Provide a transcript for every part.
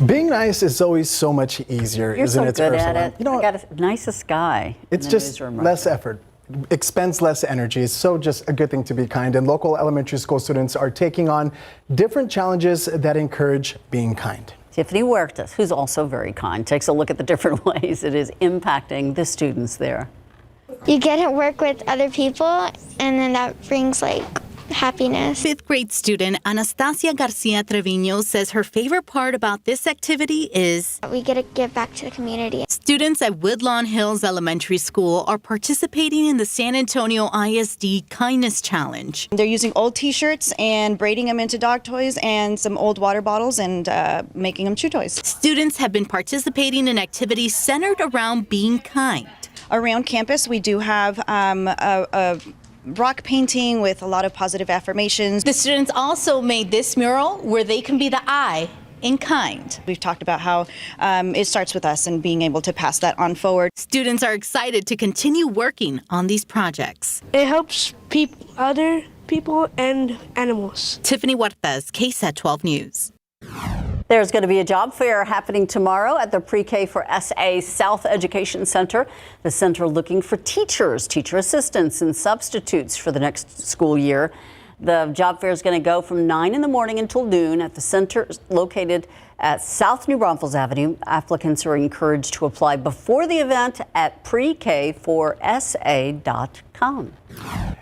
Being nice is always so much easier, You're isn't so it? good Ursula? at it. You know, I got the nicest guy. it's in the just newsroom right less now. effort, expends less energy. It's so just a good thing to be kind. And local elementary school students are taking on different challenges that encourage being kind. Tiffany Huertas, who's also very kind, takes a look at the different ways it is impacting the students there. You get to work with other people, and then that brings happiness. Fifth grade student Anastasia Garcia Trevino says her favorite part about this activity is We get to give back to the community. students at Woodlawn Hills Elementary School are participating in the San Antonio ISD Kindness Challenge. They're using old t-shirts and braiding them into dog toys and some old water bottles and making them chew toys. Students have been participating in activities centered around being kind. Around campus, we do have a rock painting with a lot of positive affirmations. The students also made this mural where they can be the I in kind. We've talked about how it starts with us and being able to pass that on forward. Students are excited to continue working on these projects. It helps other people and animals. Tiffany Huertas, KSAT 12 News. There's going to be a job fair happening tomorrow at the Pre-K for SA South Education Center. The center looking for teachers, teacher assistants, and substitutes for the next school year. The job fair is going to go from 9 in the morning until noon at the center located at South New Braunfels Avenue. Applicants are encouraged to apply before the event at prekforsa.com.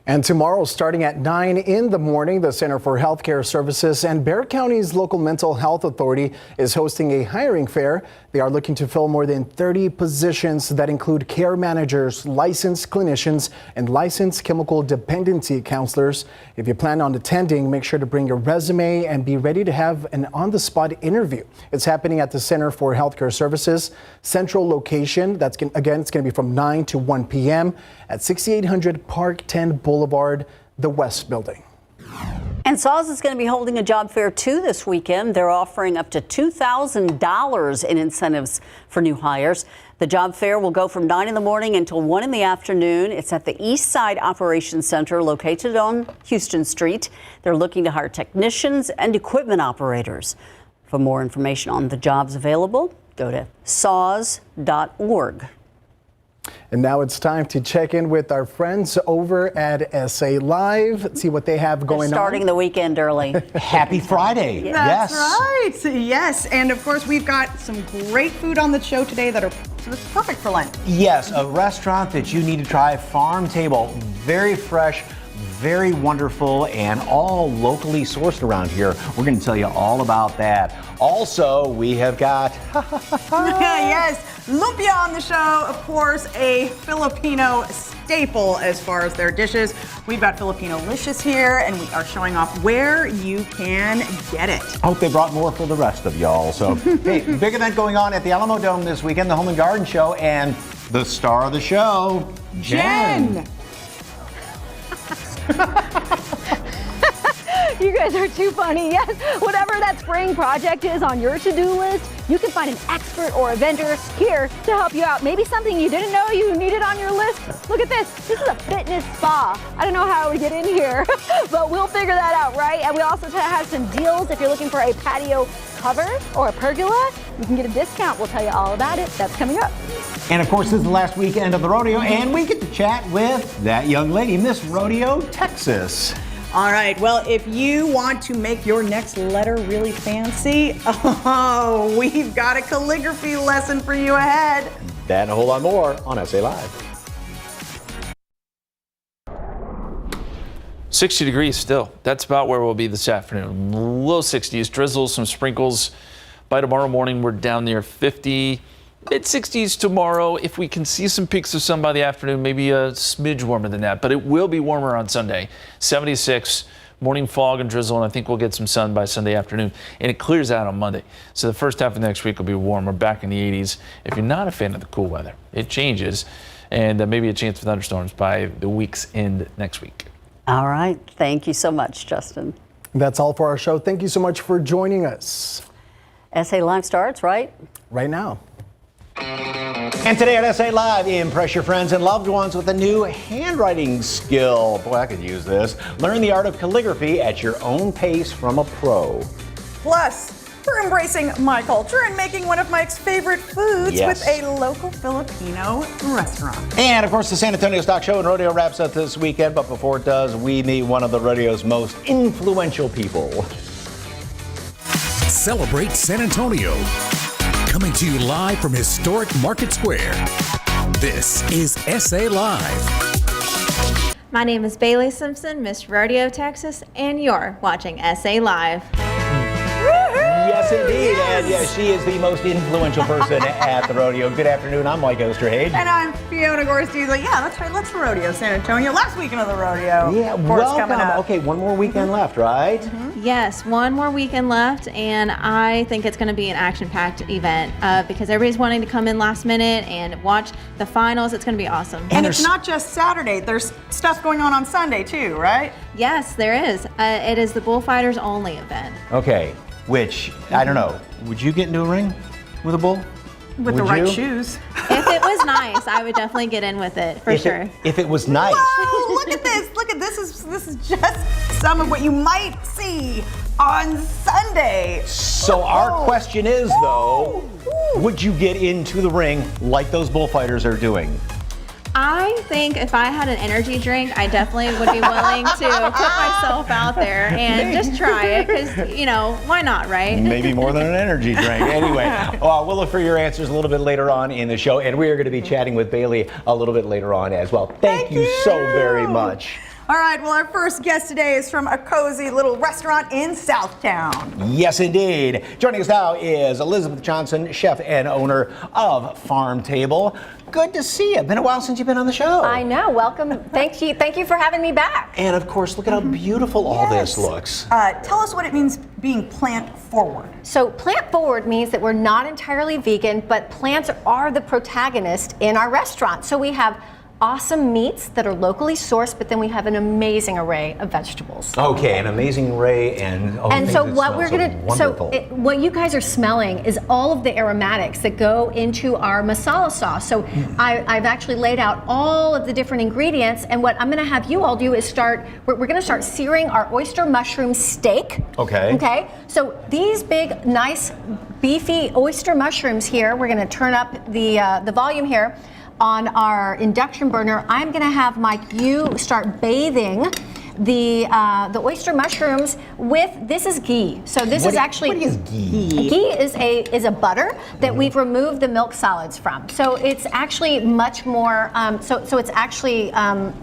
And tomorrow, starting at 9 in the morning, the Center for Healthcare Services and Bexar County's local mental health authority is hosting a hiring fair. They are looking to fill more than 30 positions that include care managers, licensed clinicians, and licensed chemical dependency counselors. If you plan on attending, make sure to bring your resume and be ready to have an on-the-spot interview. It's happening at the Center for Healthcare Services central location. It's going to be from 9 to 1 p.m. at 6800 Park 10 Boulevard, the West Building. And SAWS is going to be holding a job fair too this weekend. They're offering up to $2,000 in incentives for new hires. The job fair will go from 9 in the morning until 1 in the afternoon. It's at the East Side Operations Center located on Houston Street. They're looking to hire technicians and equipment operators. For more information on the jobs available, go to saws.org. And now it's time to check in with our friends over at SA Live, see what they have going They're starting the weekend early. Happy Friday. That's Yes. right. Yes. And of course, we've got some great food on the show today that are perfect for lunch. Yes, a restaurant that you need to try, Farm Table. Very fresh, very wonderful, and all locally sourced around here. We're going to tell you all about that. Also, we have got Yes. Lumpia on the show, of course, a Filipino staple as far as their dishes. We've got Filipino-licious here, and we are showing off where you can get it. I hope they brought more for the rest of y'all. So, hey, big event going on at the Alamo Dome this weekend, the Home and Garden Show, and the star of the show, Jen. You guys are too funny. Yes, whatever that spring project is on your to-do list, you can find an expert or a vendor here to help you out. Maybe something you didn't know you needed on your list. Look at this. This is a fitness spa. I don't know how we get in here, but we'll figure that out, right? And we also have some deals if you're looking for a patio cover or a pergola. You can get a discount. We'll tell you all about it. That's coming up. And of course, this is the last weekend of the rodeo, and we get to chat with that young lady, Miss Rodeo Texas. All right. Well, if you want to make your next letter really fancy, we've got a calligraphy lesson for you ahead. That and a whole lot more on SA Live. 60 degrees still. That's about where we'll be this afternoon. Low 60s, drizzle, some sprinkles. By tomorrow morning, we're down near 50. Mid-60s tomorrow. If we can see some peaks of sun by the afternoon, maybe a smidge warmer than that. But it will be warmer on Sunday. 76, morning fog and drizzle, and I think we'll get some sun by Sunday afternoon. And it clears out on Monday. So the first half of next week will be warmer, back in the 80s. If you're not a fan of the cool weather, it changes. And maybe a chance for thunderstorms by the week's end next week. All right. Thank you so much, Justin. That's all for our show. Thank you so much for joining us. SA Live starts right now. And today at SA Live, impress your friends and loved ones with a new handwriting skill. Boy, I could use this. Learn the art of calligraphy at your own pace from a pro. Plus, for embracing my culture and making one of Mike's favorite foods Yes. with a local Filipino restaurant. And of course, the San Antonio Stock Show and Rodeo wraps up this weekend. But before it does, we meet one of the rodeo's most influential people. Celebrate San Antonio. Coming to you live from historic Market Square. This is SA Live. My name is Bailey Simpson, Miss Rodeo, Texas, and you're watching SA Live. Yes, indeed. And yes, she is the most influential person at the rodeo. Good afternoon. I'm Mike Osterhage. And I'm Fiona Gorsteasel. Yeah, that's right. Let's rodeo San Antonio. Last weekend of the rodeo. Yeah, Of course, coming welcome. up. Okay, one more weekend left, right? Yes, one more weekend left, and I think it's going to be an action-packed event because everybody's wanting to come in last minute and watch the finals. It's going to be awesome. And it's not just Saturday. There's stuff going on Sunday too, right? Yes, there is. It is the bullfighters only event. Okay, which, I don't know, would you get into a ring with a bull? With the Would right you? shoes. If it was nice, I would definitely get in with it, for sure. If it was nice. Whoa, look at this. Look at this. This is just some of what you might see on Sunday. So our question is, though, would you get into the ring like those bullfighters are doing? I think if I had an energy drink, I definitely would be willing to put myself out there and just try it because, you know, why not, right? Maybe more than an energy drink. Anyway, we'll look for your answers a little bit later on in the show, and we are going to be chatting with Bailey a little bit later on as well. Thank you so very much. All right, well, our first guest today is from a cozy little restaurant in Southtown. Yes, indeed. Joining us now is Elizabeth Johnson, chef and owner of Farm Table. Good to see you. Been a while since you've been on the show. I know. Welcome. Thank you for having me back. And of course, look at how beautiful all this looks. Tell us what it means being plant forward. So plant forward means that we're not entirely vegan, but plants are the protagonist in our restaurant. So we have awesome meats that are locally sourced, but then we have an amazing array of vegetables. Okay, an amazing array and So what we're gonna, what you guys are smelling is all of the aromatics that go into our masala sauce. So I've actually laid out all of the different ingredients, and what I'm gonna have you all do is we're gonna start searing our oyster mushroom steak. Okay. Okay, so these big, nice, beefy oyster mushrooms here, we're gonna turn up the volume here. On our induction burner, I'm gonna have Mike, you start bathing the oyster mushrooms with, this is ghee. So this is actually, what is ghee? Ghee is a butter that we've removed the milk solids from. So it's actually much more, so it's actually,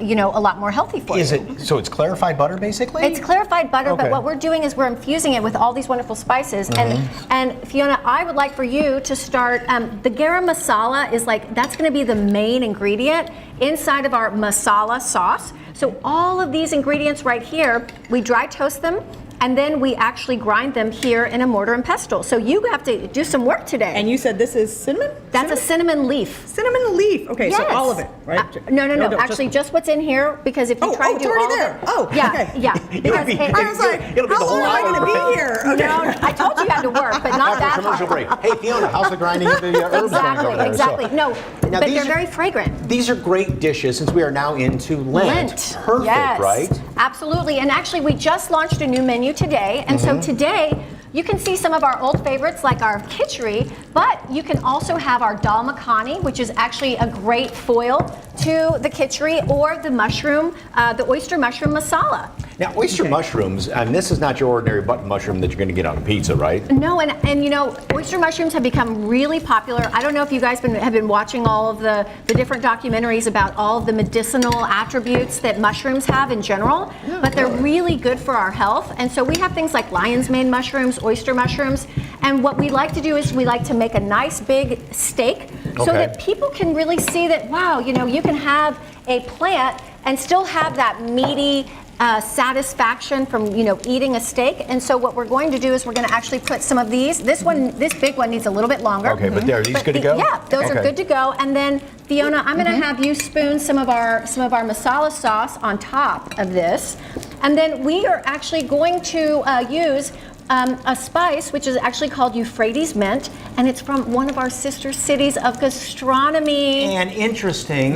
you know, a lot more healthy for you. So it's clarified butter basically? It's clarified butter, Okay. but what we're doing is we're infusing it with all these wonderful spices. And Fiona, I would like for you to start, the garam masala is that's gonna be the main ingredient inside of our masala sauce. So all of these ingredients right here, we dry toast them, and then we actually grind them here in a mortar and pestle. So you have to do some work today. And you said this is cinnamon? That's a cinnamon leaf. Cinnamon leaf. Okay, so Yes. all of it, right? No. Actually, just what's in here, because if you try to it's do already all there. of it, Oh, yeah, okay. yeah. Because I was like, it'll be how the whole long am I hour going to be break. here? Okay. No, I told you had to work, but not After that commercial hard. break. Hey Fiona, how's the grinding of the herbs going over there? Exactly. So- No, Now, but these they're are- very fragrant. These are great dishes since we are now into Lent. Perfect, yes, right? Absolutely. And actually, we just launched a new menu today. And so today, you can see some of our old favorites like our khichdi, but you can also have our dal makhani, which is actually a great foil to the khichdi, or the mushroom, the oyster mushroom masala. Now, oyster mushrooms, and this is not your ordinary button mushroom that you're going to get on a pizza, right? No, and you know, oyster mushrooms have become really popular. I don't know if you guys have been watching all of the different documentaries about all of the medicinal attributes that mushrooms have in general, but they're really good for our health. And so we have things like lion's mane mushrooms, oyster mushrooms, and what we like to do is we like to make a nice big steak so that people can really see that, wow, you know, you can have a plant and still have that meaty satisfaction from, you know, eating a steak. And so what we're going to do is we're going to actually put some of these. This big one needs a little bit longer. Okay, but are these good to go? Yeah, those are good to go. And then Fiona, I'm going to have you spoon some of our masala sauce on top of this. And then we are actually going to use a spice which is actually called Euphrates mint, and it's from one of our sister cities of gastronomy. And interesting,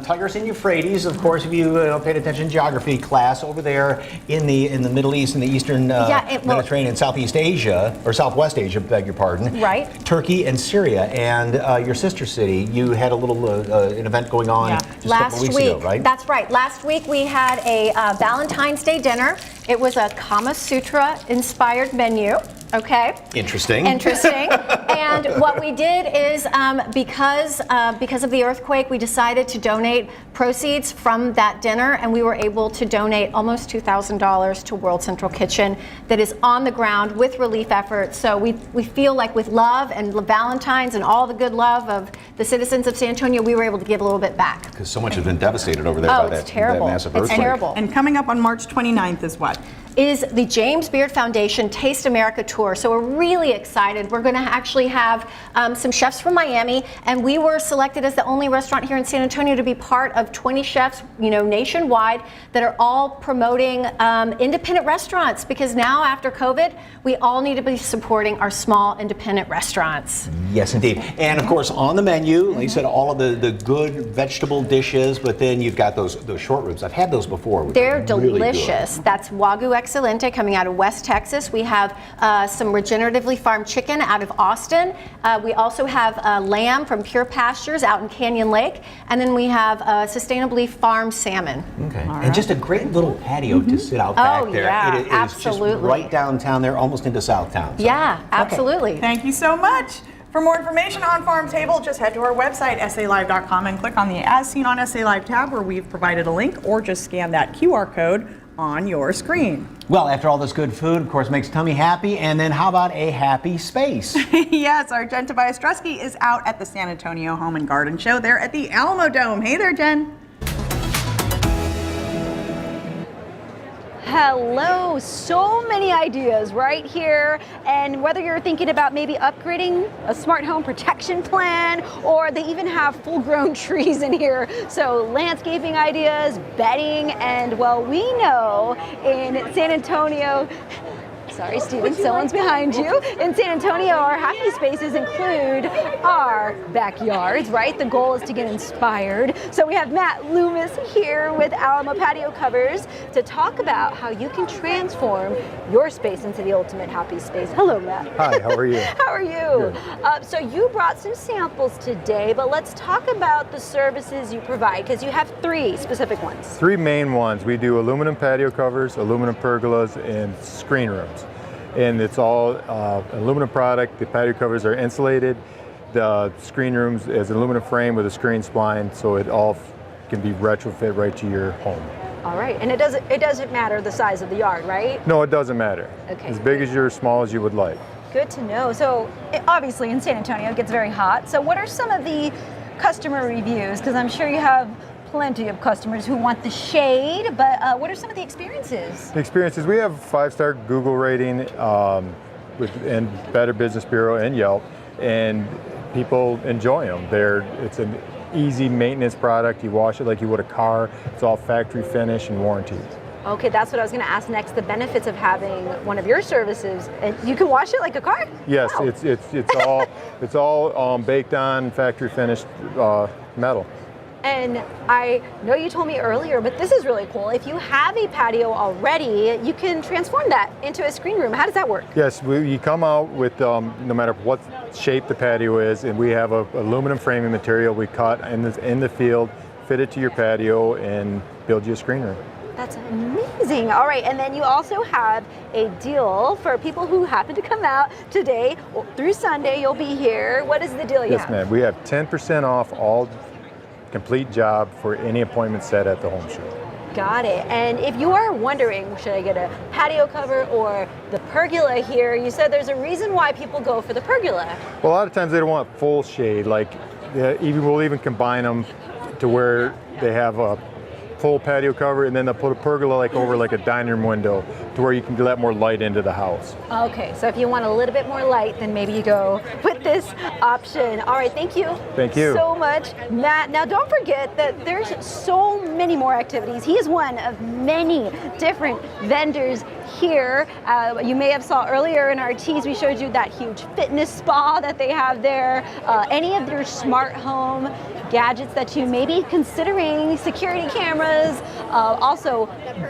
Tigris and Euphrates, of course, if you paid attention to geography class, over there in the Middle East, in the Eastern Mediterranean, Southeast Asia, or Southwest Asia, beg your pardon. Right. Turkey and Syria, and your sister city, you had a little an event going on just a couple weeks ago, right? That's right. Last week we had a Valentine's Day dinner. It was a Kama Sutra inspired menu. Okay. Interesting. Interesting. And what we did is, because of the earthquake, we decided to donate proceeds from that dinner, and we were able to donate almost $2,000 to World Central Kitchen that is on the ground with relief efforts. So we feel like with love and Valentine's and all the good love of the citizens of San Antonio, we were able to give a little bit back. Because so much has been devastated over there by it's terrible. that massive earthquake. It's terrible. And coming up on March 29th is what? Is the James Beard Foundation Taste America Tour. So we're really excited. We're going to actually have some chefs from Miami, and we were selected as the only restaurant here in San Antonio to be part of 20 chefs, nationwide, that are all promoting independent restaurants, because now after COVID, we all need to be supporting our small independent restaurants. Yes, indeed. And of course, on the menu, like you said, all of the good vegetable dishes, but then you've got those short ribs. I've had those before. They're really delicious. Good. That's Wagyu Excelente coming out of West Texas. We have some regeneratively farmed chicken out of Austin. We also have lamb from Pure Pastures out in Canyon Lake. And then we have sustainably farmed salmon. Okay. And just a great little patio to sit out back there. Yeah, it is absolutely. just right downtown there, almost into Southtown. So. Yeah, absolutely. Okay. Thank you so much. For more information on Farm Table, just head to our website, SALive.com, and click on the As Seen on SA Live tab, where we've provided a link, or just scan that QR code on your screen. Well, after all this good food, of course, makes tummy happy, and then how about a happy space? Yes, our Jen Tobias Drusky is out at the San Antonio Home and Garden Show there at the Alamo Dome. Hey there, Jen. Hello, so many ideas right here. And whether you're thinking about maybe upgrading a smart home protection plan, or they even have full-grown trees in here. So landscaping ideas, bedding, and well, we know in San Antonio, sorry, Steven, someone's behind you. In San Antonio, our happy spaces include our backyards, right? The goal is to get inspired. So we have Matt Loomis here with Alamo Patio Covers to talk about how you can transform your space into the ultimate happy space. Hello, Matt. Hi, how are you? How are you? So you brought some samples today, but let's talk about the services you provide, because you have 3 specific ones. 3 main ones. We do aluminum patio covers, aluminum pergolas, and screen rooms. And it's all aluminum product. The patio covers are insulated. The screen rooms is an aluminum frame with a screen spline, so it all can be retrofit right to your home. All right, and it doesn't matter the size of the yard, right? No, it doesn't matter. Okay. As big as or small as you would like. Good to know. So obviously in San Antonio it gets very hot. So what are some of the customer reviews? Because I'm sure you have plenty of customers who want the shade, but what are some of the experiences? The experiences, we have 5-star Google rating and Better Business Bureau and Yelp, and people enjoy them. It's an easy maintenance product. You wash it like you would a car. It's all factory finish and warranty. Okay, that's what I was going to ask next. The benefits of having one of your services, and you can wash it like a car? Yes, wow. it's all baked on factory finished metal. And I know you told me earlier, but this is really cool. If you have a patio already, you can transform that into a screen room. How does that work? Yes, you come out with no matter what shape the patio is, and we have a aluminum framing material we cut in the field, fit it to your patio, and build you a screen room. That's amazing. All right, and then you also have a deal for people who happen to come out today through Sunday. You'll be here. What is the deal you have? Yes, ma'am. We have 10% off all complete job for any appointment set at the home show. Got it. And if you are wondering, should I get a patio cover or the pergola here, you said there's a reason why people go for the pergola. Well, a lot of times they don't want full shade. Like, we'll even combine them to where they have a full patio cover, and then they'll put a pergola over like a dining room window to where you can let more light into the house. Okay, so if you want a little bit more light, then maybe you go with this option. All right, thank you. Thank you so much, Matt. Now don't forget that there's so many more activities. He is one of many different vendors here. You may have saw earlier in our tease, we showed you that huge fitness spa that they have there. Any of your smart home gadgets that you may be considering, security cameras, also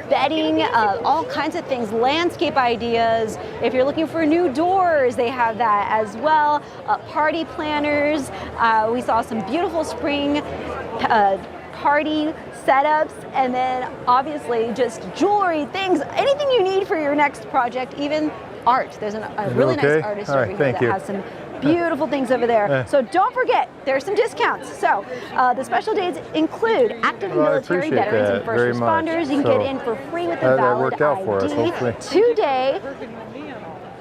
bedding, all kinds of things, landscape ideas. If you're looking for new doors, they have that as well. Party planners. We saw some beautiful spring party setups, and then obviously just jewelry, things, anything you need for your next project, even art. There's a really nice artist over here that has some beautiful things over there. So don't forget, there's some discounts. So the special days include active military veterans and first responders. You can get in for free with a valid ID. Today,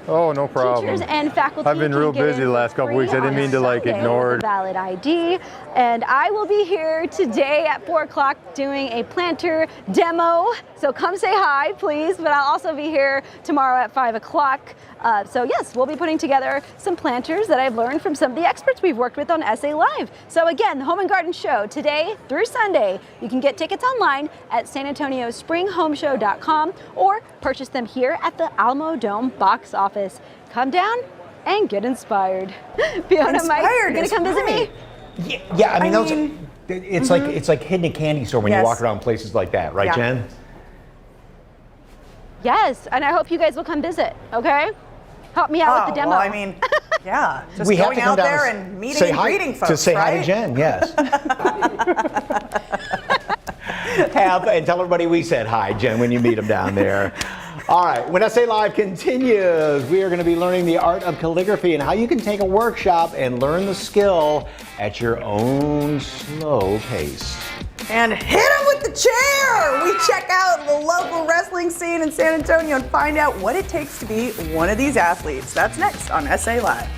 oh, no problem. Teachers and faculty. I've been real busy the last couple weeks. I didn't mean to like ignore it. Valid ID. And I will be here today at 4 o'clock doing a planter demo. So come say hi, please. But I'll also be here tomorrow at 5 o'clock. So yes, we'll be putting together some planters that I've learned from some of the experts we've worked with on SA Live. So again, the Home and Garden Show today through Sunday. You can get tickets online at sanantoniospringhomeshow.com or purchase them here at the Alamo Dome box office. Come down and get inspired. Fiona, Mike, you gonna come visit me? Yeah, I mean, it's like hitting a candy store when you walk around places like that, right, Jen? Yes, and I hope you guys will come visit, okay? Help me out with the demo. Well, I mean, yeah, just we going have to come out down there and meeting and greeting folks, to say hi to Jen, yes. And tell everybody we said hi, Jen, when you meet them down there. All right, when SA Live continues, we are going to be learning the art of calligraphy and how you can take a workshop and learn the skill at your own slow pace. And hit him with the chair! We check out the local wrestling scene in San Antonio and find out what it takes to be one of these athletes. That's next on SA Live.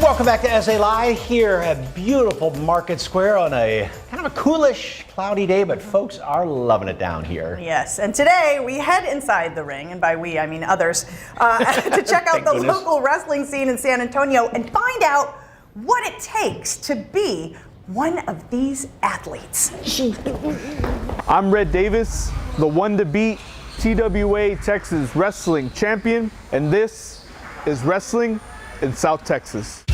Welcome back to SA Live here at beautiful Market Square on a kind of a coolish, cloudy day, but folks are loving it down here. Yes, and today we head inside the ring, and by we I mean others, to check out the local wrestling scene in San Antonio and find out what it takes to be one of these athletes. I'm Red Davis, the one to beat TWA Texas Wrestling Champion, and this is Wrestling in South Texas.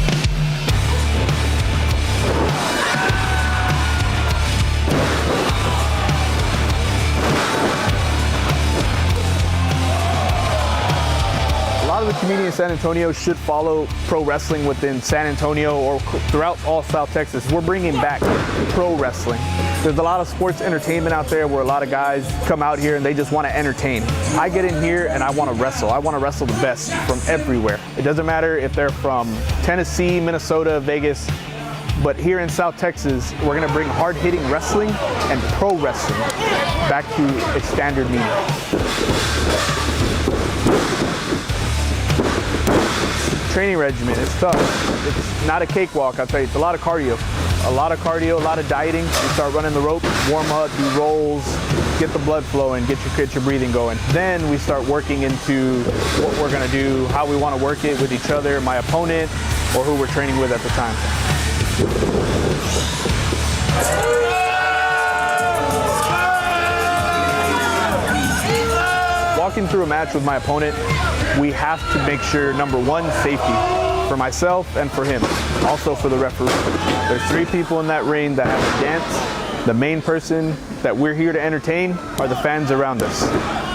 A lot of the community in San Antonio should follow pro wrestling within San Antonio or throughout all South Texas. We're bringing back pro wrestling. There's a lot of sports entertainment out there where a lot of guys come out here and they just want to entertain. I get in here and I want to wrestle. I want to wrestle the best from everywhere. It doesn't matter if they're from Tennessee, Minnesota, Vegas, but here in South Texas, we're going to bring hard-hitting wrestling and pro wrestling back to its standard meaning. Training regimen, it's tough. It's not a cakewalk, I'll tell you. It's a lot of cardio. A lot of cardio, a lot of dieting. You start running the ropes, warm up, do rolls, get the blood flowing, get your breathing going. Then we start working into what we're gonna do, how we wanna work it with each other, my opponent, or who we're training with at the time. Walking through a match with my opponent, we have to make sure, number one, safety for myself and for him, also for the referee. There's 3 people in that ring that have to dance. The main person that we're here to entertain are the fans around us.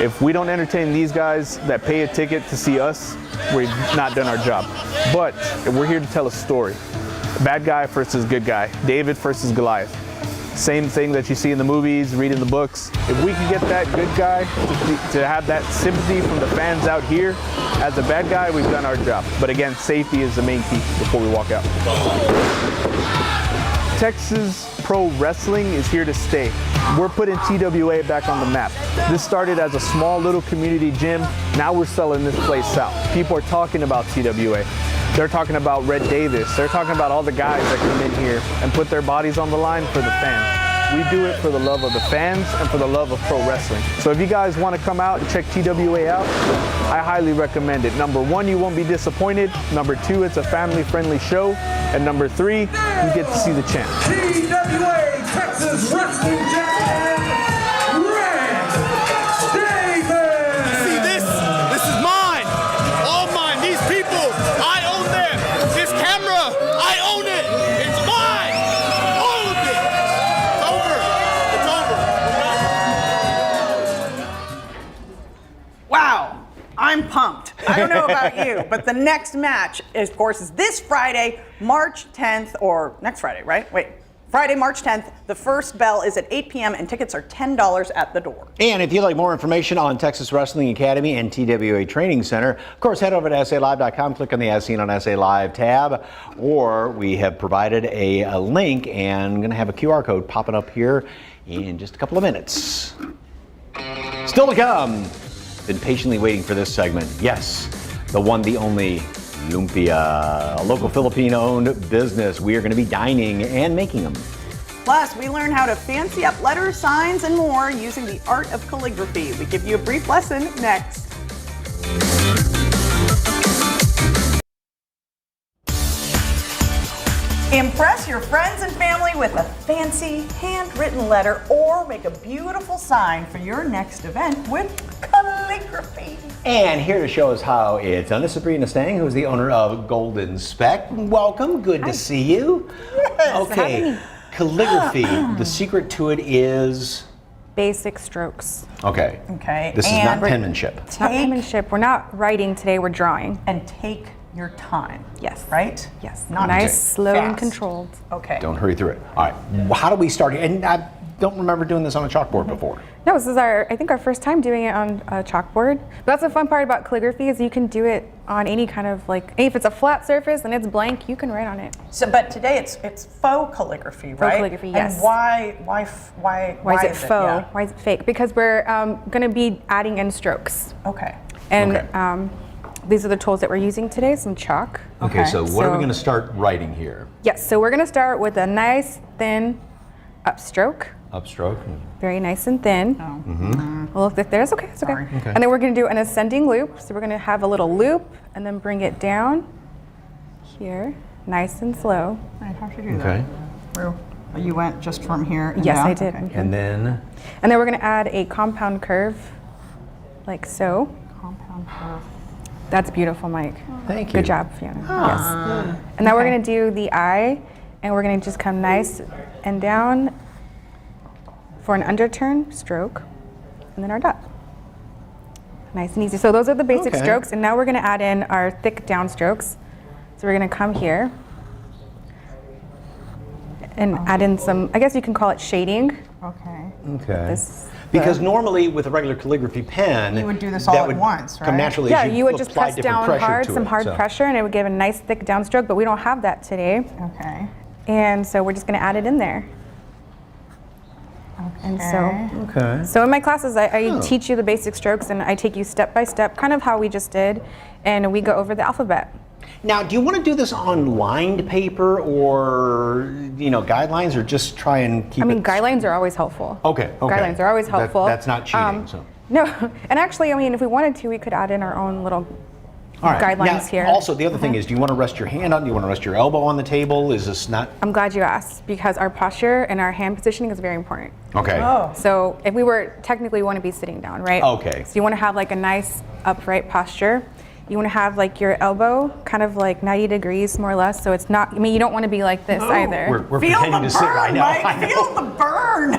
If we don't entertain these guys that pay a ticket to see us, we've not done our job. But we're here to tell a story. Bad guy versus good guy. David versus Goliath. Same thing that you see in the movies, read in the books. If we can get that good guy to have that sympathy from the fans out here, as a bad guy, we've done our job. But again, safety is the main key before we walk out. Texas Pro Wrestling is here to stay. We're putting TWA back on the map. This started as a small little community gym. Now we're selling this place out. People are talking about TWA. They're talking about Red Davis. They're talking about all the guys that come in here and put their bodies on the line for the fans. We do it for the love of the fans and for the love of pro wrestling. So if you guys want to come out and check TWA out, I highly recommend it. Number one, you won't be disappointed. Number two, it's a family-friendly show. And number three, you get to see the champ. TWA Texas Wrestling Champion, Red David! See this? This is mine. All mine. These people, I own them. This camera, I own it. It's mine. All of it. It's over. It's over. Wow, I'm pumped. I don't know about you, but the next match, of course, is this Friday, March 10th, or next Friday, right? Wait, Friday, March 10th. The first bell is at 8 p.m. and tickets are $10 at the door. And if you'd like more information on Texas Wrestling Academy and TWA Training Center, of course, head over to SALive.com, click on the As Seen on SA Live tab, or we have provided a link, and I'm going to have a QR code popping up here in just a couple of minutes. Still to come. Been patiently waiting for this segment. Yes, the one, the only Lumpia, a local Filipino-owned business. We are going to be dining and making them. Plus, we learn how to fancy up letters, signs, and more using the art of calligraphy. We give you a brief lesson next. Impress your friends and family with a fancy handwritten letter or make a beautiful sign for your next event with calligraphy. And here to show us how it's done is Sabrina Stang, who's the owner of Golden Speck. Welcome, good to see you. Yes, okay, calligraphy, the secret to it is? Basic strokes. Okay. Okay. This is not penmanship. It's not penmanship. We're not writing today, we're drawing. And take your time. Yes. Right? Yes. Not nice, just slow, and fast. controlled. Okay. Don't hurry through it. All right, how do we start? And I don't remember doing this on a chalkboard before. No, this is I think our first time doing it on a chalkboard. But that's the fun part about calligraphy is you can do it on any kind of if it's a flat surface and it's blank, you can write on it. So, but today it's faux calligraphy, right? Faux calligraphy, yes. And why is it faux? Yeah. Why is it fake? Because we're going to be adding in strokes. Okay. And these are the tools that we're using today, some chalk. Okay, so what are we going to start writing here? Yes, so we're going to start with a nice, thin upstroke. Upstroke. Very nice and thin. Mm-hmm. Well, if there's okay, it's okay. Okay. And then we're going to do an ascending loop. So we're going to have a little loop and then bring it down here, nice and slow. Right, how should you do Okay. that? You went just from here and Yes, down? I did. Okay. And then? And then we're going to add a compound curve, like so. Compound curve. That's beautiful, Mike. Thank you. Good job, Fiona. Yes. And now we're going to do the eye, and we're going to just come nice and down for an underturn stroke, and then our dot. Nice and easy. So those are the basic strokes, and now we're going to add in our thick down strokes. So we're going to come here and add in some, I guess you can call it shading. Okay. Okay. Because normally with a regular calligraphy pen, you would do this all that at would once, right? come naturally. Yeah, as you would just apply press different down pressure hard, to some it, hard so. pressure, and it would give a nice thick downstroke, but we don't have that today. Okay. And so we're just going to add it in there. And so in my classes, I teach you the basic strokes, and I take you step by step, kind of how we just did, and we go over the alphabet. Now, do you want to do this on lined paper or, guidelines, or just try and keep it? Guidelines are always helpful. Okay. Guidelines are always helpful. That's not cheating, so. No, and actually, if we wanted to, we could add in our own little guidelines now, here. Also, the other thing is, do you want to rest your hand on? Do you want to rest your elbow on the table? Is this not? I'm glad you asked, because our posture and our hand positioning is very important. Okay. So if we were technically, we want to be sitting down, right? Okay. So you want to have like a nice upright posture. You want to have like your elbow kind of like 90 degrees more or less. So it's not, you don't want to be like this either. We're pretending to sit right now. Mike, feel the burn.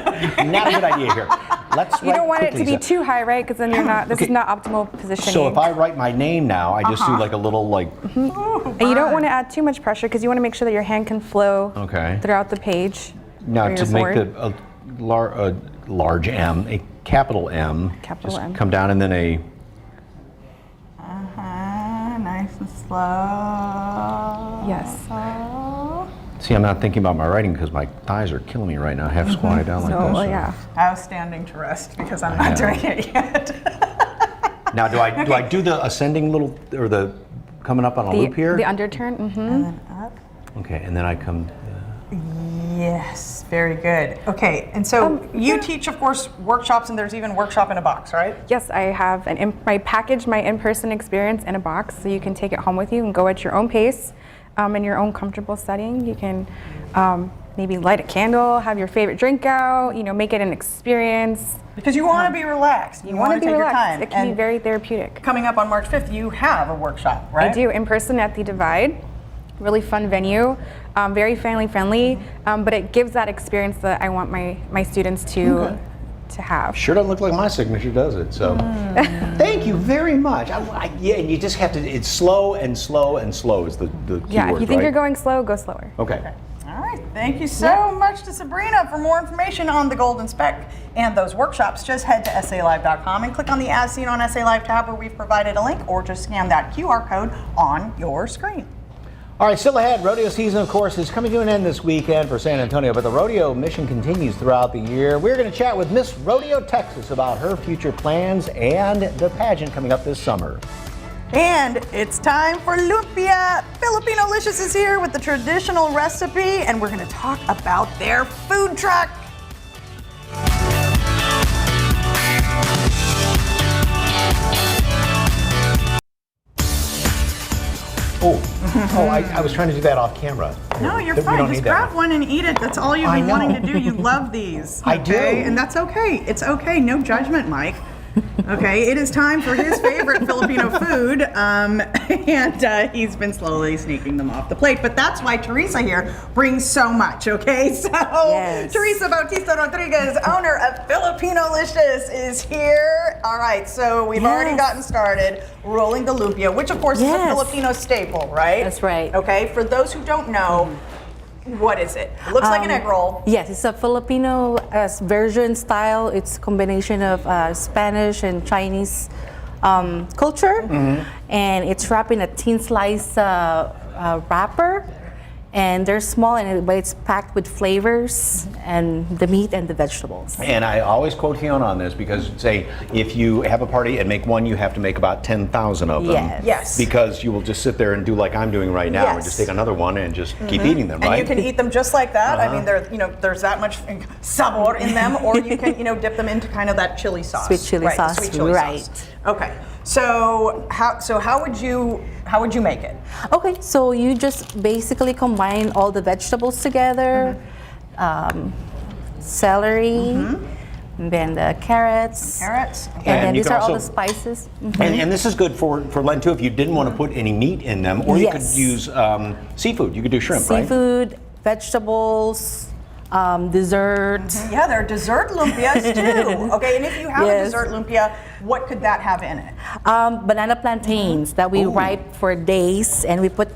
Not a good idea here. Let's You don't want it to be quickly, too high, right? Because then you're not, this is not optimal positioning. So if I write my name now, I just do like a little And you don't want to add too much pressure because you want to make sure that your hand can flow throughout the page. Now or to your make board. a large M, a capital M, Capital just M. come down and then a. Nice and slow. Yes. See, I'm not thinking about my writing because my thighs are killing me right now. Half squatted down like this. Yeah. I was standing to rest because I'm not doing it yet. Now, do I do the ascending little or the coming up on a loop here? The underturn. Mm-hmm. And then up. Okay, and then I come. Yes, very good. Okay, and so you teach, of course, workshops, and there's even workshop in a box, right? Yes, I have I package my in-person experience in a box so you can take it home with you and go at your own pace in your own comfortable setting. You can maybe light a candle, have your favorite drink out, make it an experience. Because you want to be relaxed. You want to take your time. It can be very therapeutic. Coming up on March 5th, you have a workshop, right? I do, in person at the Divide. Really fun venue, very family friendly, but it gives that experience that I want my students to have. Sure doesn't look like my signature, does it? So, thank you very much. Yeah, and you just have to. It's slow and slow and slow is the key Yeah, if you think right? you're going slow, go slower. Okay. All right, thank you so much to Sabrina. For more information on the Golden Spec and those workshops, just head to SALive.com and click on the As Seen on SA Live tab where we've provided a link, or just scan that QR code on your screen. All right, still ahead, rodeo season, of course, is coming to an end this weekend for San Antonio, but the rodeo mission continues throughout the year. We're going to chat with Miss Rodeo Texas about her future plans and the pageant coming up this summer. And it's time for Lumpia. Filipino-licious is here with the traditional recipe, and we're going to talk about their food truck. I was trying to do that off camera. No, you're We fine. don't Just need that grab one and eat it. That's all you've been wanting to do. You love these. I do. And that's okay. It's okay. No judgment, Mike. Okay, it is time for his favorite Filipino food, and he's been slowly sneaking them off the plate. But that's why Teresa here brings so much, okay? So Teresa Bautista Rodriguez, owner of Filipino-licious, is here. All right, so we've already gotten started rolling the lumpia, which of course is a Filipino staple, right? That's right. Okay, for those who don't know, what is it? It looks like an egg roll. Yes, it's a Filipino version style. It's a combination of Spanish and Chinese culture. And it's wrapped in a thin slice wrapper. And they're small, but it's packed with flavors and the meat and the vegetables. And I always quote Fiona on this because, say, if you have a party and make one, you have to make about 10,000 of them. Yes. Because you will just sit there and do like I'm doing right now and just take another one and just keep eating them, right? And you can eat them just like that. I mean, there's that much sabor in them, or you can, dip them into kind of that chili sauce. Sweet chili sauce, Sweet chili sauce. Okay. So how would you make it? Okay, so you just basically combine all the vegetables together, celery, and then the carrots. And then these are all the spices. And this is good for Lent too. If you didn't want to put any meat in them, or you could use seafood. You could do shrimp, right? Seafood, vegetables. Dessert. Yeah, there are dessert lumpias too. Okay, and if you have a dessert lumpia, what could that have in it? Banana plantains that we ripe for days, and we put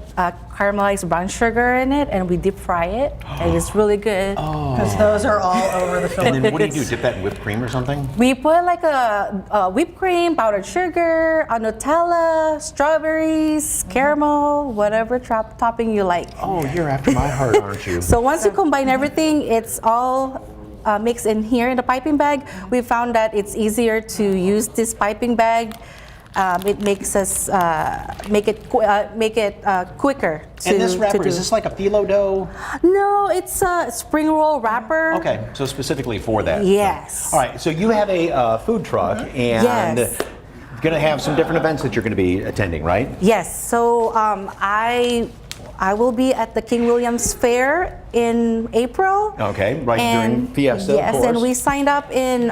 caramelized brown sugar in it, and we deep fry it, and it's really good. Because those are all over the Philippines. And then what do you do? Dip that in whipped cream or something? We put like a whipped cream, powdered sugar, a Nutella, strawberries, caramel, whatever topping you like. Oh, you're after my heart, aren't you? So once you combine everything, it's all mixed in here in the piping bag. We found that it's easier to use this piping bag. It makes us make it quicker. And this wrapper, is this like a phyllo dough? No, it's a spring roll wrapper. Okay, so specifically for that. Yes. All right, so you have a food truck and going to have some different events that you're going to be attending, right? Yes. So I will be at the King Williams Fair in April. Okay, right during Fiesta, yes, of course. and we signed up in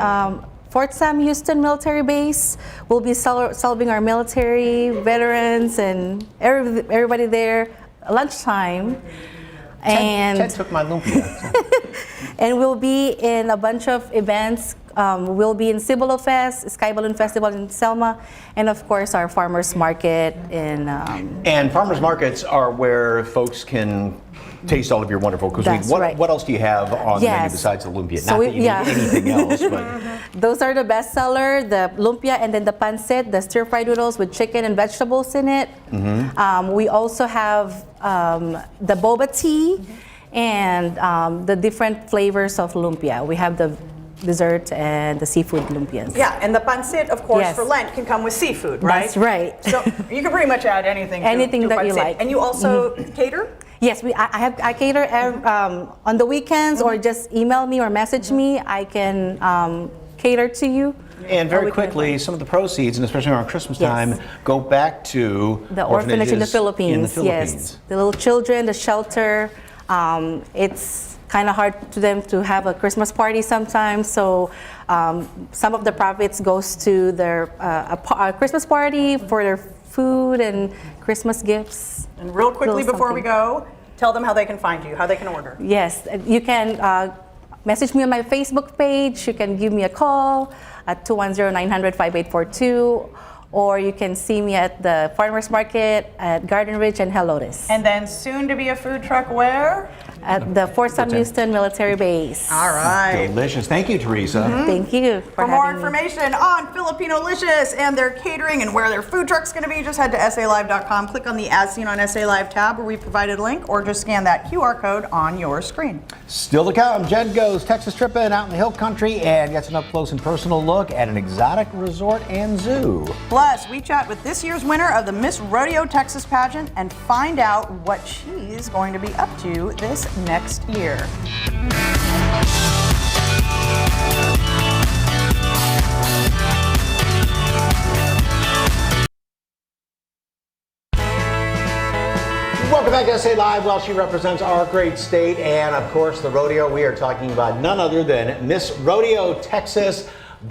Fort Sam Houston Military Base. We'll be celebrating our military veterans and everybody there lunchtime. Ted took my lumpia. And we'll be in a bunch of events. We'll be in Cibolo Fest, Sky Balloon Festival in Selma, and of course our farmers market in. And farmers markets are where folks can taste all of your wonderful cuisine. That's right. What else do you have on the menu besides the lumpia? So Not that you need anything else, but those are the best seller, the lumpia and then the pancit, the stir-fried noodles with chicken and vegetables in it. We also have the boba tea and the different flavors of lumpia. We have the dessert and the seafood lumpias. Yeah, and the pancit, of course, for Lent can come with seafood, right? That's right. So you can pretty much add anything. Anything to that pancit. you like. And you also cater? Yes, I cater on the weekends, or just email me or message me. I can cater to you. And very quickly, some of the proceeds, and especially around Christmas time, go back to the orphanage in the Philippines. In the Philippines. Yes, the little children, the shelter. It's kind of hard to them to have a Christmas party sometimes, so some of the profits goes to their a Christmas party for their food and Christmas gifts. And real quickly before we go, tell them how they can find you, how they can order. Yes, you can message me on my Facebook page. You can give me a call at 210-900-5842, or you can see me at the Farmers Market at Garden Ridge and Helotes. And then soon to be a food truck where? At the Fort Sam Houston Military Base. All right. Delicious. Thank you, Teresa. Thank you For more information on Filipinolicious and their catering and where their food truck's going to be, just head to SALive.com, click on the As Seen on SA Live tab where we provided a link, or just scan that QR code on your screen. Still to come, Jen goes Texas tripping out in the hill country and gets an up-close and personal look at an exotic resort and zoo. Plus, we chat with this year's winner of the Miss Rodeo Texas pageant and find out what she's going to be up to this next year. Welcome back to SA Live. Well, she represents our great state and, of course, the rodeo. We are talking about none other than Miss Rodeo Texas,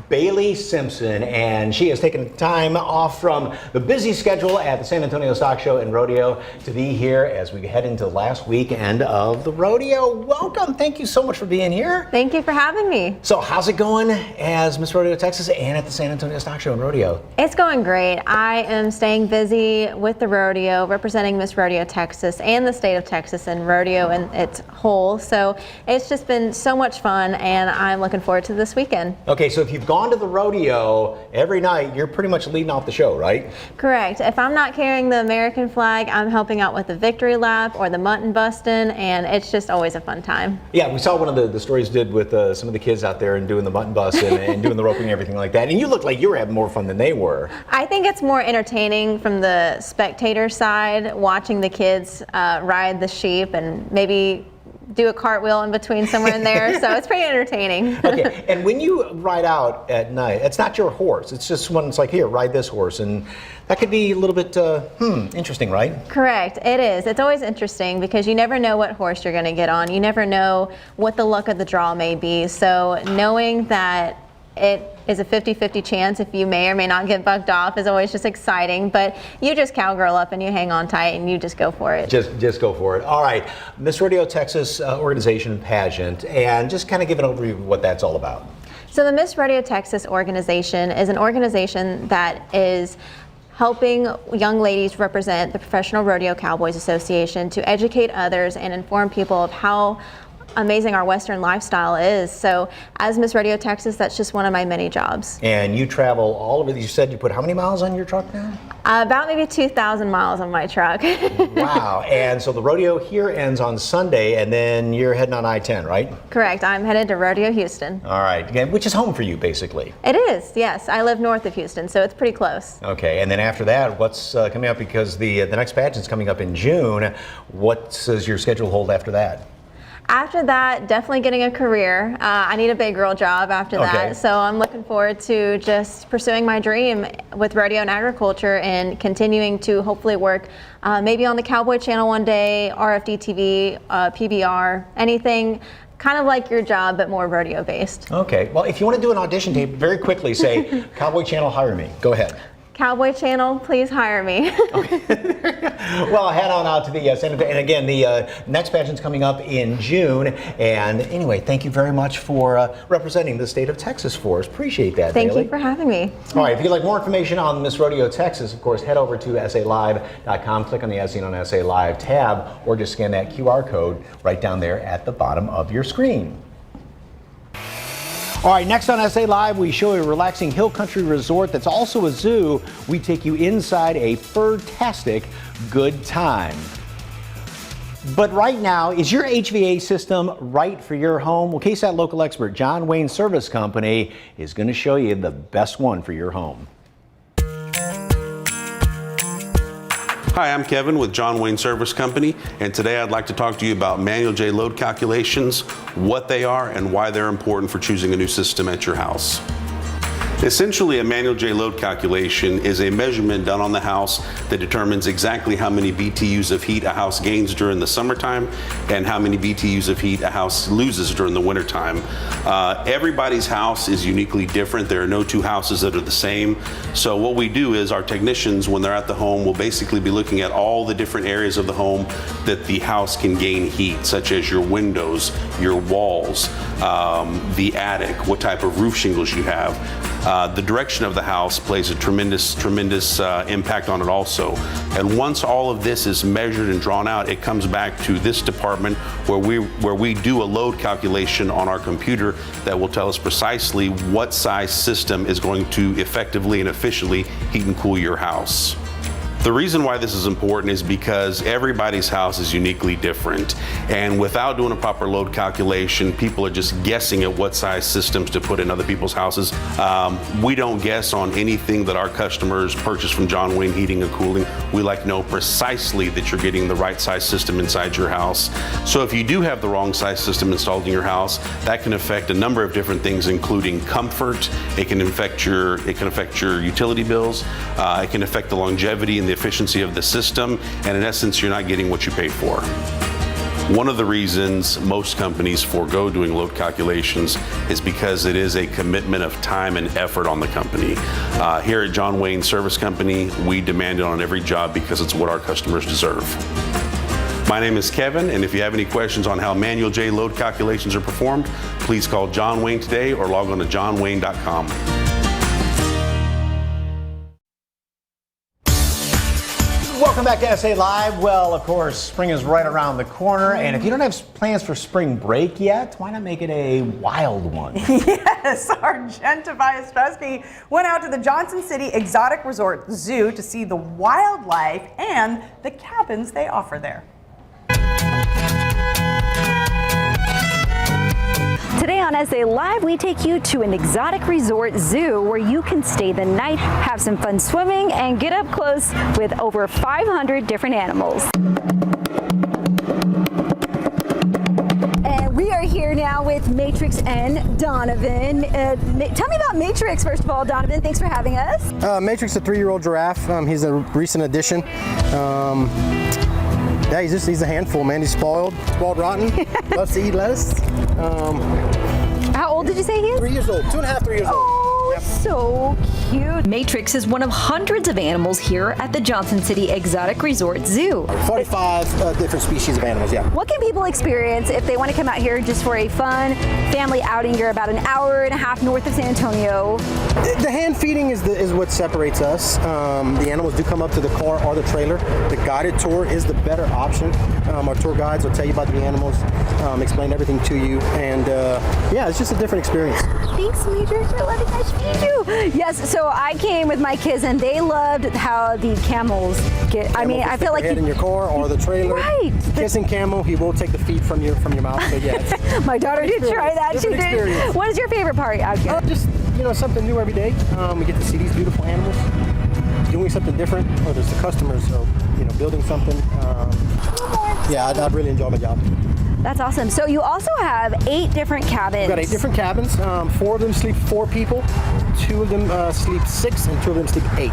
Bailey Simpson, and she has taken time off from the busy schedule at the San Antonio Stock Show and Rodeo to be here as we head into the last weekend of the rodeo. Welcome. Thank you so much for being here. Thank you for having me. So how's it going as Miss Rodeo Texas and at the San Antonio Stock Show and Rodeo? It's going great. I am staying busy with the rodeo, representing Miss Rodeo Texas and the state of Texas and rodeo in its whole. So it's just been so much fun, and I'm looking forward to this weekend. Okay, so if you've gone to the rodeo every night, you're pretty much leading off the show, right? Correct. If I'm not carrying the American flag, I'm helping out with the victory lap or the mutton busting, and it's just always a fun time. Yeah, we saw one of the stories did with some of the kids out there and doing the mutton bus and doing the roping and everything like that. And you looked like you were having more fun than they were. I think it's more entertaining from the spectator side, watching the kids ride the sheep and maybe do a cartwheel in between somewhere in there. So it's pretty entertaining. Okay, and when you ride out at night, it's not your horse. It's just one, it's like, here, ride this horse. And that could be a little bit, interesting, right? Correct, it is. It's always interesting because you never know what horse you're gonna get on. You never know what the luck of the draw may be. So knowing that it is a 50-50 chance if you may or may not get bucked off is always just exciting, but you just cowgirl up and you hang on tight and you just go for it. Just go for it. All right, Miss Rodeo Texas organization pageant, and just kind of give an overview of what that's all about. So the Miss Rodeo Texas organization is an organization that is helping young ladies represent the Professional Rodeo Cowboys Association to educate others and inform people of how amazing our Western lifestyle is. So as Miss Rodeo Texas, that's just one of my many jobs. And you travel all over, you said you put how many miles on your truck now? About maybe 2,000 miles on my truck. Wow, and so the rodeo here ends on Sunday, and then you're heading on I-10, right? Correct, I'm headed to Rodeo Houston. All right, which is home for you, basically. It is, yes. I live north of Houston, so it's pretty close. Okay, and then after that, what's coming up? Because the next pageant's coming up in June. What does your schedule hold after that? After that, definitely getting a career. I need a big girl job after that. So I'm looking forward to just pursuing my dream with rodeo and agriculture and continuing to hopefully work maybe on the Cowboy Channel one day, RFD TV, PBR, anything kind of like your job, but more rodeo based. Okay, well, if you want to do an audition tape, very quickly say, Cowboy Channel, hire me. Go ahead. Cowboy Channel, please hire me. Well, head on out to the San Antonio, and again, the next pageant's coming up in June. And anyway, thank you very much for representing the state of Texas for us. Appreciate that, Thank Bailey. you for having me. All right, if you'd like more information on Miss Rodeo Texas, of course, head over to SALive.com, click on the As Seen on SA Live tab, or just scan that QR code right down there at the bottom of your screen. All right, next on SA Live, we show a relaxing hill country resort that's also a zoo. We take you inside a fur-tastic good time. But right now, is your HVAC system right for your home? Well, KSAT local expert John Wayne Service Company is going to show you the best one for your home. Hi, I'm Kevin with John Wayne Service Company, and today I'd like to talk to you about Manual J load calculations, what they are, and why they're important for choosing a new system at your house. Essentially, a Manual J load calculation is a measurement done on the house that determines exactly how many BTUs of heat a house gains during the summertime and how many BTUs of heat a house loses during the wintertime. Everybody's house is uniquely different. There are no two houses that are the same. So what we do is our technicians, when they're at the home, will basically be looking at all the different areas of the home that the house can gain heat, such as your windows, your walls, the attic, what type of roof shingles you have. The direction of the house plays a tremendous impact on it also. And once all of this is measured and drawn out, it comes back to this department where we do a load calculation on our computer that will tell us precisely what size system is going to effectively and efficiently heat and cool your house. The reason why this is important is because everybody's house is uniquely different, and without doing a proper load calculation, people are just guessing at what size systems to put in other people's houses. We don't guess on anything that our customers purchase from John Wayne Heating and Cooling. We like to know precisely that you're getting the right size system inside your house. So if you do have the wrong size system installed in your house, that can affect a number of different things, including comfort. It can affect your utility bills. It can affect the longevity and the efficiency of the system, and in essence, you're not getting what you pay for. One of the reasons most companies forego doing load calculations is because it is a commitment of time and effort on the company. Here at John Wayne Service Company, we demand it on every job because it's what our customers deserve. My name is Kevin, and if you have any questions on how Manual J load calculations are performed, please call John Wayne today or log on to johnwayne.com. Welcome back to SA Live. Well, of course, spring is right around the corner, and if you don't have plans for spring break yet, why not make it a wild one? Yes, Sergeant Tobias Stresky went out to the Johnson City Exotic Resort Zoo to see the wildlife and the cabins they offer there. Today on SA Live, we take you to an exotic resort zoo where you can stay the night, have some fun swimming, and get up close with over 500 different animals. And we are here now with Matrix and Donovan. Tell me about Matrix, first of all, Donovan. Thanks for having us. Matrix, a 3-year-old giraffe. He's a recent addition. Yeah, he's a handful, man. He's spoiled rotten. Loves to eat lettuce. How old did you say he is? 3 years old, 2.5, 3 years old. Oh, so cute. Matrix is one of hundreds of animals here at the Johnson City Exotic Resort Zoo. 45 different species of animals, yeah. What can people experience if they want to come out here just for a fun family outing? You're about an hour and a half north of San Antonio. The hand feeding is what separates us. The animals do come up to the car or the trailer. The guided tour is the better option. Our tour guides will tell you about the animals, explain everything to you, and yeah, it's just a different experience. Thanks, Matrix, for letting us feed you. Yes, so I came with my kids and they loved how the camels get. I mean, I feel like in your car or the trailer. Right. Kissing camel, he will take the feet from your mouth. So yeah. My daughter did try that. She did. What is your favorite part out here? Just something new every day. We get to see these beautiful animals doing something different, whether it's the customers, so building something. Yeah, I'd really enjoy my job. That's awesome. So you also have 8 different cabins. We've got 8 different cabins. 4 of them sleep 4 people. 2 of them sleep 6, and 2 of them sleep 8.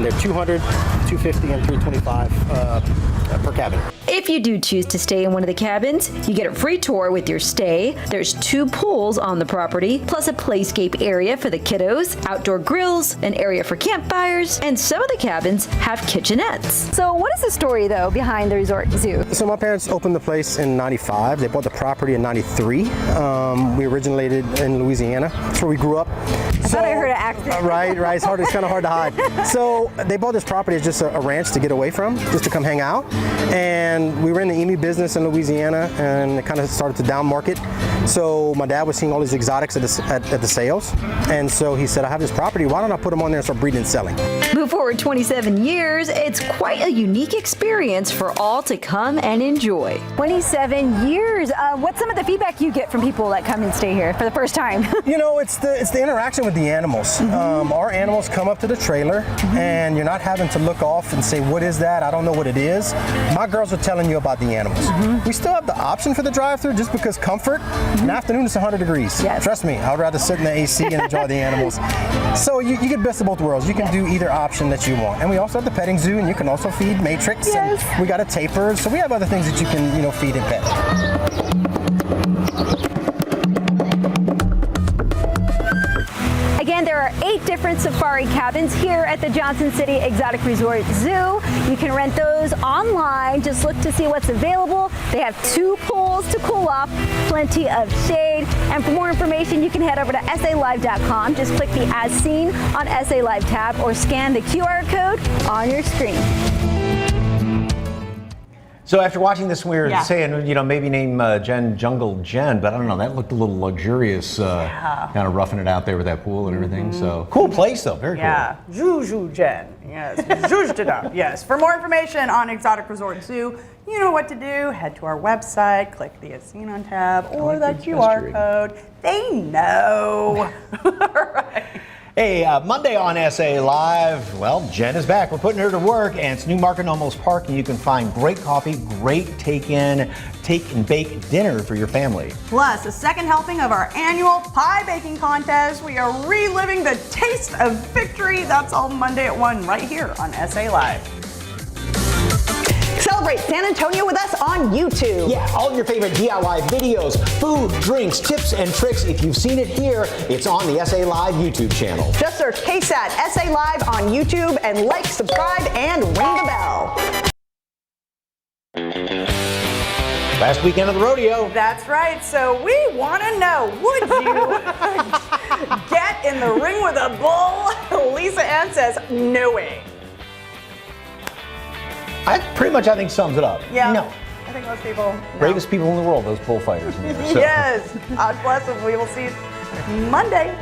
They're 200, 250, and 325 per cabin. If you do choose to stay in one of the cabins, you get a free tour with your stay. There's 2 pools on the property, plus a playscape area for the kiddos, outdoor grills, an area for campfires, and some of the cabins have kitchenettes. So what is the story, though, behind the resort zoo? So my parents opened the place in 95. They bought the property in 93. We originated in Louisiana. That's where we grew up. I thought I heard an accent. Right. It's kind of hard to hide. So they bought this property as just a ranch to get away from, just to come hang out. And we were in the emu business in Louisiana, and it kind of started to down market. So my dad was seeing all these exotics at the sales, and so he said, I have this property, why don't I put them on there and start breeding and selling? But for 27 years, it's quite a unique experience for all to come and enjoy. 27 years. What's some of the feedback you get from people that come and stay here for the first time? You know, it's the interaction with the animals. Our animals come up to the trailer, and you're not having to look off and say, what is that? I don't know what it is. My girls are telling you about the animals. We still have the option for the drive-through just because comfort. In the afternoon, it's 100 degrees. Yes. Trust me, I'd rather sit in the AC and enjoy the animals. So you get best of both worlds. You can do either option that you want. And we also have the petting zoo, and you can also feed Matrix. Yes. And we got a taper, so we have other things that you can, feed and pet. Again, there are 8 different safari cabins here at the Johnson City Exotic Resort Zoo. You can rent those online. Just look to see what's available. They have 2 pools to cool off, plenty of shade. And for more information, you can head over to SALive.com. Just click the As Seen on SA Live tab or scan the QR code on your screen. So after watching this, we were saying, maybe name Jen Jungle Jen, but I don't know, that looked a little luxurious, kind of roughing it out there with that pool and everything. So cool place though, very cool. Yeah, Juju Jen, yes, zhuzhed it up, yes. For more information on Exotic Resort Zoo, you know what to do. Head to our website, click the As Seen on tab, or the QR code. They know. All right. Hey, Monday on SA Live, well, Jen is back. We're putting her to work, and it's Newmarket Almost Park, and you can find great coffee, great take and bake dinner for your family. Plus, a second helping of our annual pie baking contest. We are reliving the taste of victory. That's all Monday at 1 right here on SA Live. Celebrate San Antonio with us on YouTube. Yeah, all your favorite DIY videos, food, drinks, tips, and tricks. If you've seen it here, it's on the SA Live YouTube channel. Just search KSAT SA Live on YouTube and like, subscribe, and ring the bell. Last weekend of the rodeo. That's right. So we want to know, would you get in the ring with a bull? Lisa Ann says, no way. I think sums it up. Yeah. No. I think most people. No. Bravest people in the world, those bullfighters. So. Yes. God bless them. We will see you Monday.